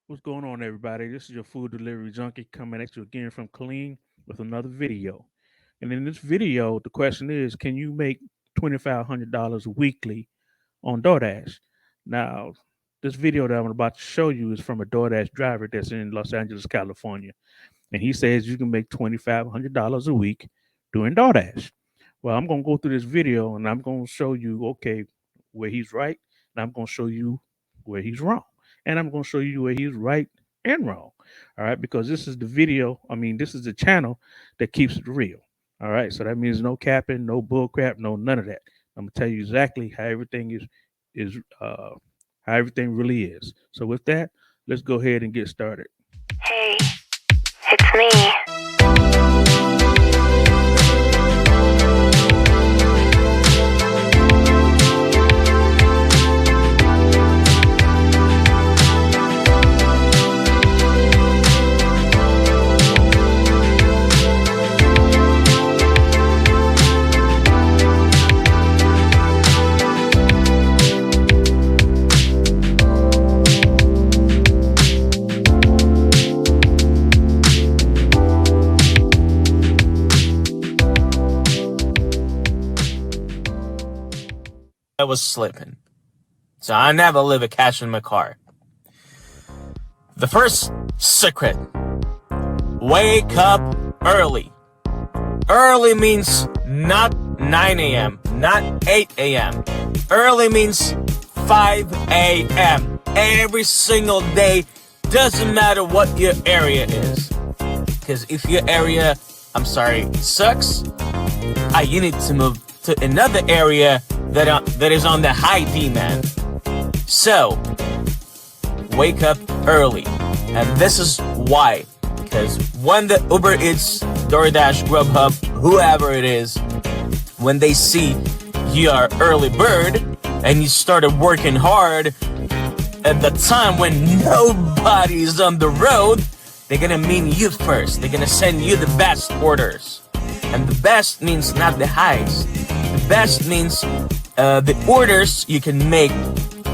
What's going on, everybody? This is your food delivery junkie coming at you again from Clean with another video. And in this video, the question is, can you make $2,500 weekly on DoorDash? Now, this video that I'm about to show you is from a DoorDash driver that's in Los Angeles, California. And he says you can make $2,500 a week doing DoorDash. Well, I'm going to go through this video and I'm going to show you, okay, where he's right. And I'm going to show you where he's wrong. And I'm going to show you where he's right and wrong. All right. Because this is the video. this is the channel that keeps it real. All right. So that means no capping, no bull crap, no none of that. I'm going to tell you exactly how everything is how everything really is. So with that, let's go ahead and get started. Hey, it's me. I was sleeping, so I never leave a cash in my car. The first secret: wake up early. Early means not 9 a.m., not 8 a.m. Early means 5 a.m. every single day. Doesn't matter what your area is. Because if your area, sucks, you need to move to another area that is on the high demand. So, wake up early. And this is why. Because when the Uber Eats, DoorDash, Grubhub, whoever it is, when they see you are early bird and you started working hard at the time when nobody's on the road, they're gonna mean you first. They're gonna send you the best orders. And the best means not the highest. The best means the orders you can make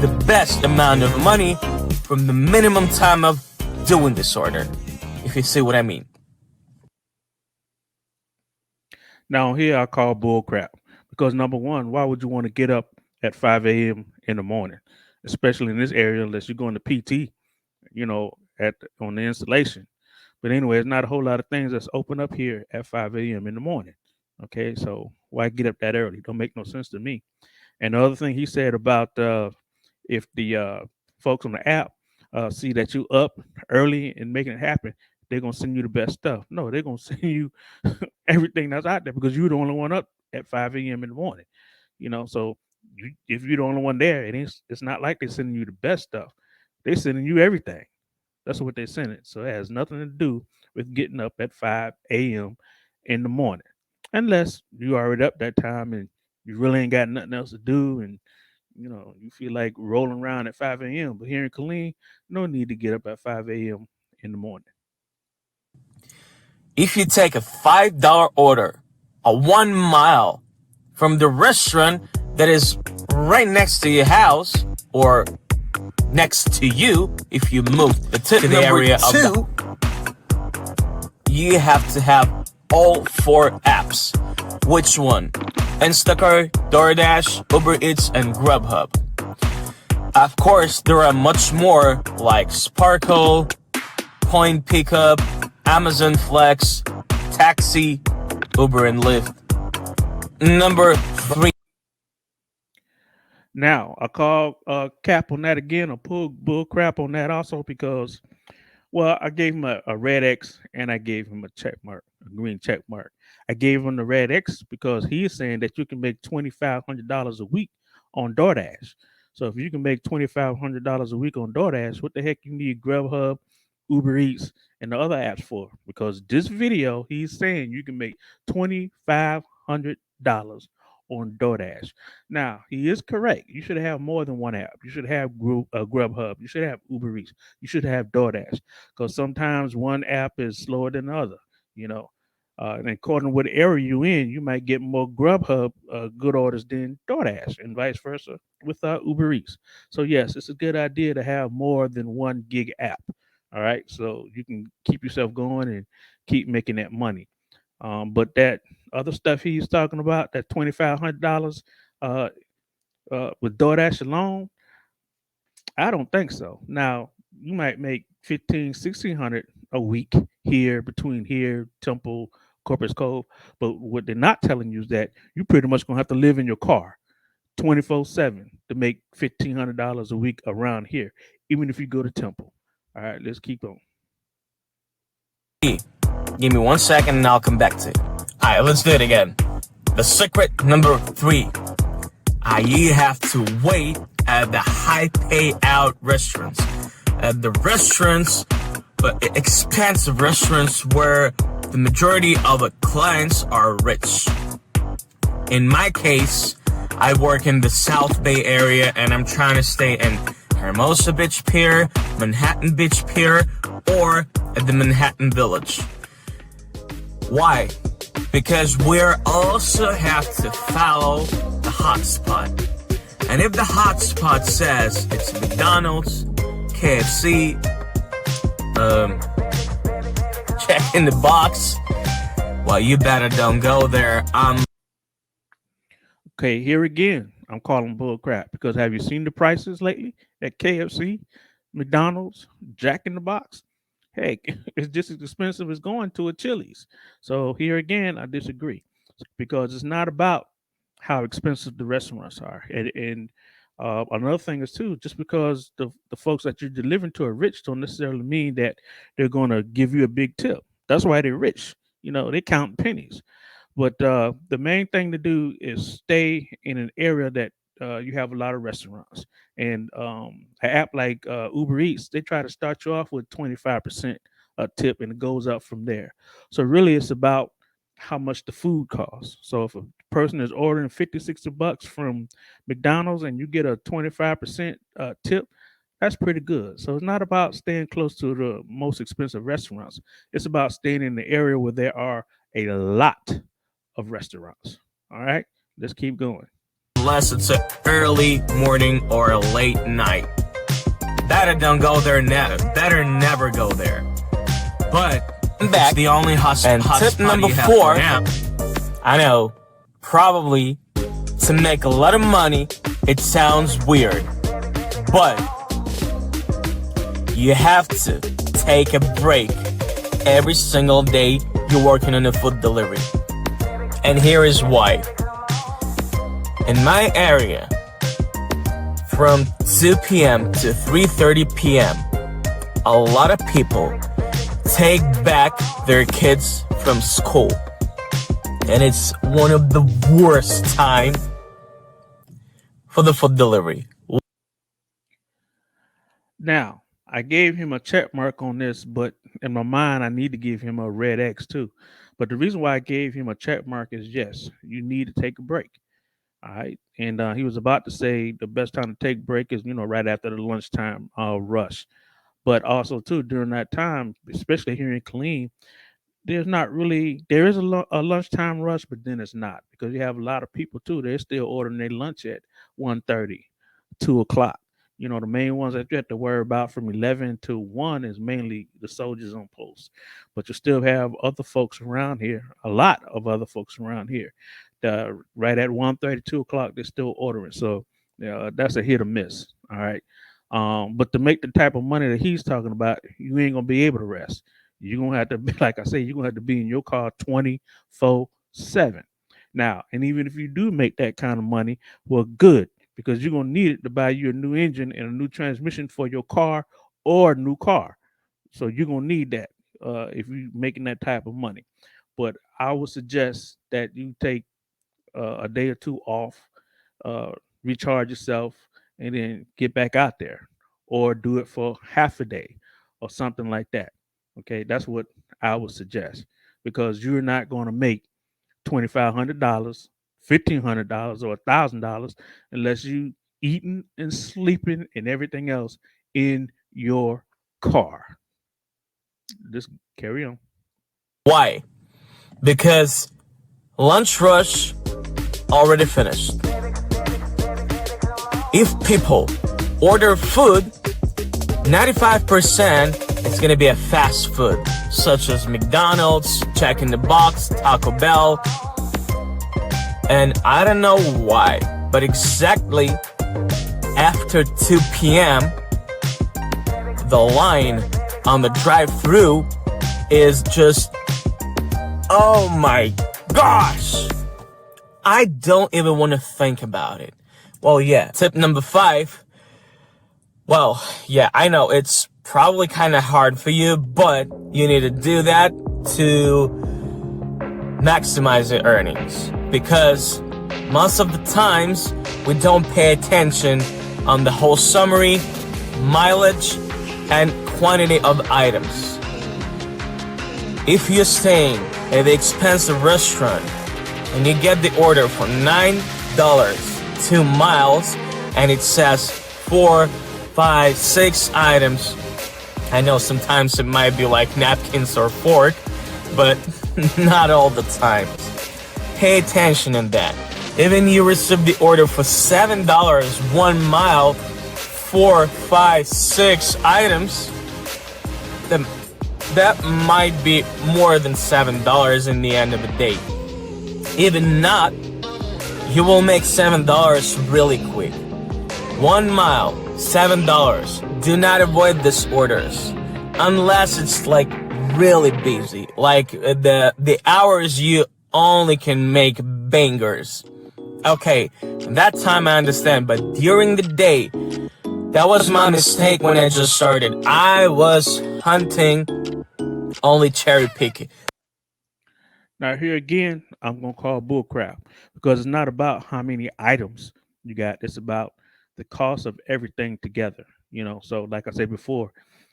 the best amount of money from the minimum time of doing this order, if you see what I mean. Now here I call bull crap because number one, why would you want to get up at 5 a.m. in the morning, especially in this area unless you're going to PT, on the installation. But anyway, it's not a whole lot of things that's open up here at 5 a.m. in the morning. Okay, so why get up that early? Don't make no sense to me. And the other thing he said about if the folks on the app see that you up early and making it happen, they're gonna send you the best stuff. No, they're gonna send you everything that's out there because you're the only one up at 5 a.m. in the morning. So if you're the only one there, it's not like they're sending you the best stuff. They're sending you everything. That's what they're sending. So it has nothing to do with getting up at 5 a.m. in the morning, unless you already up that time and you really ain't got nothing else to do, and you feel like rolling around at 5 a.m. But here in Killeen, no need to get up at 5 a.m. in the morning. If you take a $5 order, a 1 mile from the restaurant that is right next to your house, or next to you, if you move to the area of you have to have all 4 apps. Which one? Instacart, DoorDash, Uber Eats, and Grubhub. Of course, there are much more like Sparkle, Point Pickup, Amazon Flex, Taxi, Uber, and Lyft. Number 3. Now, I call cap on that again, or pull bull crap on that also because, well, I gave him a red X and I gave him a check mark, a green check mark. I gave him the red X because he's saying that you can make $2,500 a week on DoorDash. So if you can make $2,500 a week on DoorDash, what the heck you need Grubhub, Uber Eats, and the other apps for? Because this video, he's saying you can make $2,500 on DoorDash. Now, he is correct. You should have more than one app. You should have Grubhub. You should have Uber Eats. You should have DoorDash because sometimes one app is slower than the other. You know, and according to what area you in, you might get more Grubhub good orders than DoorDash, and vice versa with Uber Eats. So yes, it's a good idea to have more than one gig app. All right, so you can keep yourself going and keep making that money. But that other stuff he's talking about, that $2,500 uh, with DoorDash alone, I don't think so. Now you might make 15, 1600 a week here between here, Temple, Corpus Cove. But what they're not telling you is that you pretty much gonna have to live in your car 24/7 to make $1,500 a week around here, even if you go to Temple. All right, let's keep on. Give me 1 second and I'll come back to it. Alright, let's do it again. The secret number 3. You have to wait at the high payout restaurants. At the restaurants, but expensive restaurants where the majority of the clients are rich. In my case, I work in the South Bay area and I'm trying to stay in Hermosa Beach Pier, Manhattan Beach Pier, or at the Manhattan Village. Why? Because we also have to follow the hotspot. And if the hotspot says it's McDonald's, KFC, check in the box, well, you better don't go there. Okay, here again, I'm calling bull crap because have you seen the prices lately at KFC, McDonald's, Jack in the Box? Hey, it's just as expensive as going to a Chili's. So here again, I disagree because it's not about how expensive the restaurants are. And another thing is too, just because the folks that you're delivering to are rich don't necessarily mean that they're going to give you a big tip. That's why they're rich. You know, they count pennies. But the main thing to do is stay in an area that you have a lot of restaurants. And an app like Uber Eats, they try to start you off with 25% a tip and it goes up from there. So really it's about how much the food costs. So if a person is ordering 50, 60 bucks from McDonald's and you get a 25% tip, that's pretty good. So it's not about staying close to the most expensive restaurants. It's about staying in the area where there are a lot of restaurants. All right, let's keep going. Unless it's an early morning or a late night. Better don't go there now. Better never go there. But back, it's the only hot and tip number 4. I know, probably to make a lot of money, it sounds weird, but you have to take a break every single day you're working on a food delivery. And here is why. In my area, from 2 p.m. to 3:30 p.m., a lot of people take back their kids from school. And it's one of the worst time for the food delivery. Now, I gave him a check mark on this, but in my mind, I need to give him a red X too. But the reason why I gave him a check mark is yes, you need to take a break. All right. And he was about to say the best time to take break is, right after the lunchtime rush. But also, too, during that time, especially here in Killeen, there is a lunchtime rush, but then it's not because you have a lot of people, too. They're still ordering their lunch at 1:30, 2 o'clock. The main ones that you have to worry about from 11 to 1 is mainly the soldiers on post. But you still have other folks around here, a lot of other folks around here. Right at 1:30, 2 o'clock, they're still ordering. So that's a hit or miss. All right. But to make the type of money that he's talking about, you ain't going to be able to rest. You're going to have to be, like I say, you're going to have to be in your car 24/7. Now, and even if you do make that kind of money, well, good. Because you're going to need it to buy you a new engine and a new transmission for your car or a new car. So you're going to need that if you're making that type of money. But I would suggest that you take a day or two off, uh, recharge yourself, and then get back out there or do it for half a day or something like that. Okay, that's what I would suggest because you're not going to make $2,500, $1,500, or $1,000 unless you eating and sleeping and everything else in your car. Just carry on. Why? Because lunch rush already finished. If people order food, 95% it's gonna be a fast food, such as McDonald's, Jack in the Box, Taco Bell. And I don't know why, but exactly after 2 p.m., the line on the drive-thru is just, oh my gosh! I don't even want to think about it. Well, yeah, tip number 5. Well, yeah, I know it's probably kind of hard for you, but you need to do that to maximize your earnings. Because most of the times, we don't pay attention on the whole summary, mileage, and quantity of items. If you're staying at the expensive restaurant and you get the order for $9, 2 miles, and it says 4, 5, 6 items, I know sometimes it might be like napkins or fork, but not all the time. Pay attention in that. Even you receive the order for $7, 1 mile, 4, 5, 6 items, then that might be more than $7 in the end of the day. Even not, you will make $7 really quick. 1 mile, $7. Do not avoid these orders unless it's like really busy, like the hours you only can make bangers. Okay, that time I understand, but during the day, that was my mistake when I just started. I was hunting, only cherry picking. Now here again, I'm gonna call bull crap because it's not about how many items you got. It's about the cost of everything together. So like I said before,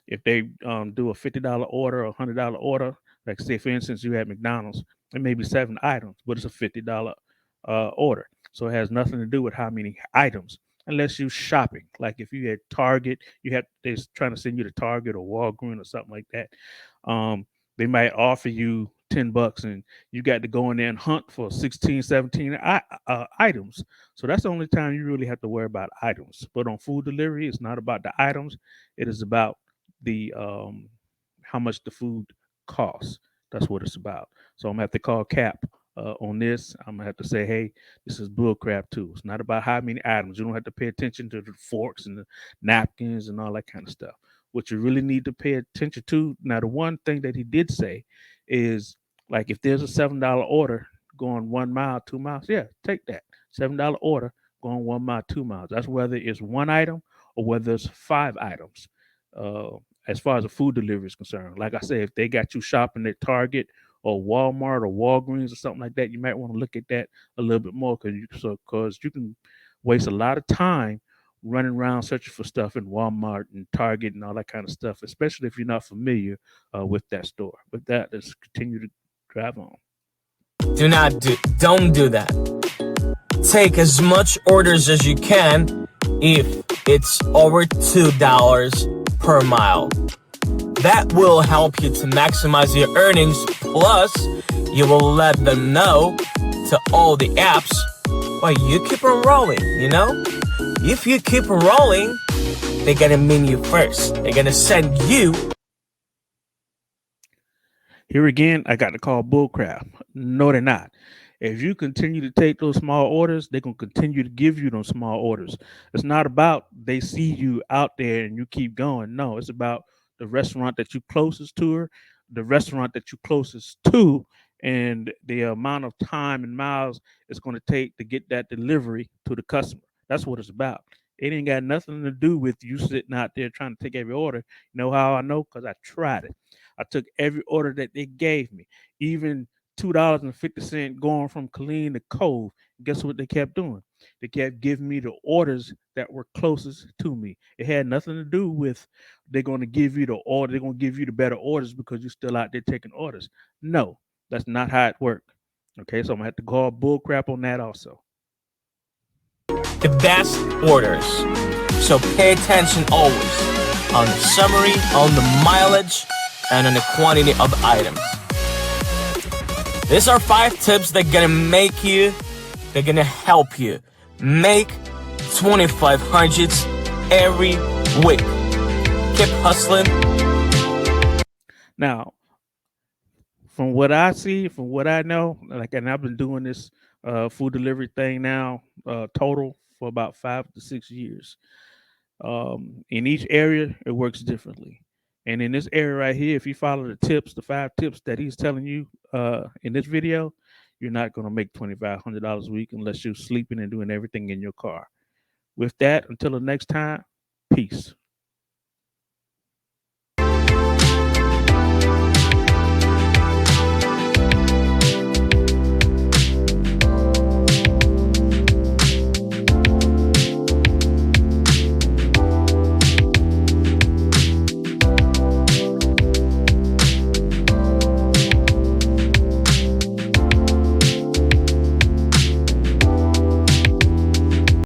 if they do a $50 order or $100 order, like say for instance you had McDonald's, it may be 7 items, but it's a $50 order. So it has nothing to do with how many items, unless you're shopping. Like if you had Target, they're trying to send you to Target or Walgreens or something like that. They might offer you $10 and you got to go in there and hunt for 16, 17 items. So that's the only time you really have to worry about items. But on food delivery, it's not about the items. It is about the how much the food costs. That's what it's about. So I'm gonna have to call Cap on this. I'm gonna have to say, hey, this is bull crap too. It's not about how many items. You don't have to pay attention to the forks and the napkins and all that kind of stuff. What you really need to pay attention to now, the one thing that he did say is like if there's a $7 order going 1 mile, 2 miles, yeah, take that $7 order going 1 mile, 2 miles. That's whether it's one item or whether it's 5 items. Uh, as far as the food delivery is concerned, like I said, if they got you shopping at Target or Walmart or Walgreens or something like that, you might want to look at that a little bit more because you can waste a lot of time running around searching for stuff in Walmart and Target and all that kind of stuff, especially if you're not familiar with that store. But that, let's continue to drive on. Don't do that. Take as much orders as you can if it's over $2 per mile. That will help you to maximize your earnings. Plus, you will let them know to all the apps, well, you keep on rolling, If you keep rolling, they're gonna mean you first. They're gonna send you. Here again, I got to call bullcrap. No, they're not. If you continue to take those small orders, they're going to continue to give you those small orders. It's not about they see you out there and you keep going. No, it's about the restaurant that you closest to her, the restaurant that you closest to, and the amount of time and miles it's going to take to get that delivery to the customer. That's what it's about. It ain't got nothing to do with you sitting out there trying to take every order. You know how I know? Because I tried it. I took every order that they gave me, even $2.50 going from Killeen to Cove. Guess what they kept doing? They kept giving me the orders that were closest to me. It had nothing to do with they're going to give you the order. They're going to give you the better orders because you're still out there taking orders. No, that's not how it worked. Okay, so I'm going to have to call bull crap on that also. The best orders. So pay attention always on the summary, on the mileage, and on the quantity of items. These are 5 tips that they're gonna help you make 2,500s every week. Keep hustling. Now, from what I see, from what I know, like, and I've been doing this food delivery thing now total for about 5 to 6 years. In each area, it works differently. And in this area right here, if you follow the tips, the 5 tips that he's telling you in this video, you're not going to make $2,500 a week unless you're sleeping and doing everything in your car. With that, until the next time, peace.